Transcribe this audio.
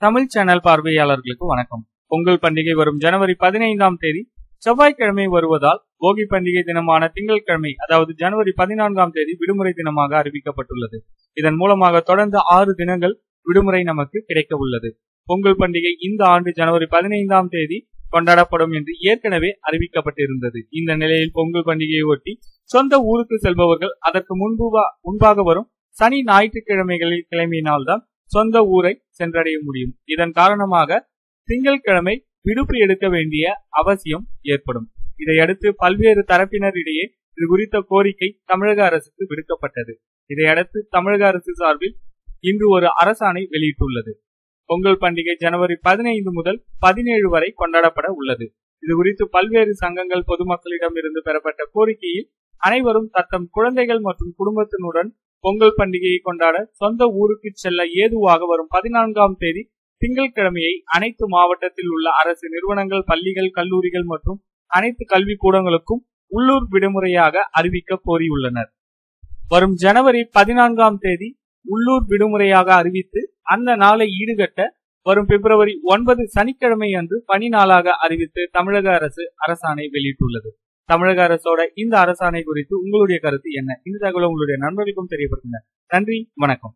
Tamil channel பார்வையாளர்களுக்கு வணக்கம். பொங்கல் பண்டிகை வரும் ஜனவரி 15ஆம் தேதி செவ்வாய்க்கிழமை வருவதால் போகி பண்டிகை தினமான திங்கட்கிழமை அதாவது ஜனவரி 14ஆம் தேதி விடுமுறை தினமாக அறிவிக்கப்பட்டுள்ளது. இதன் மூலமாக தொடர்ந்து 6 தினங்கள் விடுமுறை நமக்கு கிடைக்க உள்ளது. பொங்கல் பண்டிகை இந்த ஆண்டு ஜனவரி 15ஆம் தேதி கொண்டாடப்படும் என்று ஏற்கனவே அறிவிக்கப்பட்டிருந்தது. இந்த நிலையில் பொங்கல் பண்டிகையை ஒட்டி சொந்த ஊருக்கு செல்பவர்கள் அதற்கு முன்பாக வரும் சனி ஞாயிற்றுக்கிழமைகளில் கிளம்பினால்தான் சொந்த ஊரை சென்றடைய முடியும். இதன் காரணமாக திங்கட்கிழமை விடுப்பு எடுக்க வேண்டிய அவசியம் ஏற்படும். இதையடுத்து பல்வேறு தரப்பினர் இடையே இது குறித்த கோரிக்கை தமிழக அரசுக்கு விடுக்கப்பட்டது. இதையடுத்து தமிழக அரசு சார்பில் இன்று ஒரு அரசாணை வெளியிட்டுள்ளது. பொங்கல் பண்டிகை ஜனவரி 15 முதல் 17 வரை கொண்டாடப்பட உள்ளது. இது குறித்து பல்வேறு சங்கங்கள் பொதுமக்களிடம் இருந்து பெறப்பட்ட கோரிக்கையில் அனைவரும் தத்தம் குழந்தைகள் மற்றும் குடும்பத்தினுடன் பொங்கல் பண்டிகையை கொண்டாட சொந்த ஊருக்கு செல்ல ஏதுவாக வரும் 14ஆம் தேதி திங்கட்கிழமையை அனைத்து மாவட்டத்தில் உள்ள அரசு நிறுவனங்கள், பள்ளிகள், கல்லூரிகள் மற்றும் அனைத்து கல்வி கூடங்களுக்கும் உள்ளூர் விடுமுறையாக அறிவிக்க கோரியுள்ளனர். வரும் ஜனவரி 14ஆம் தேதி உள்ளூர் விடுமுறையாக அறிவித்து அந்த நாளை ஈடுகட்ட வரும் பிப்ரவரி 9 சனிக்கிழமை அன்று பணி நாளாக அறிவித்து தமிழக அரசு அரசாணை வெளியிட்டுள்ளது. தமிழக அரசோட இந்த அரசாணை குறித்து உங்களுடைய கருத்து என்ன? இந்த தகவலை உங்களுடைய நண்பர்களுக்கும் தெரியப்படுத்துங்க. நன்றி, வணக்கம்.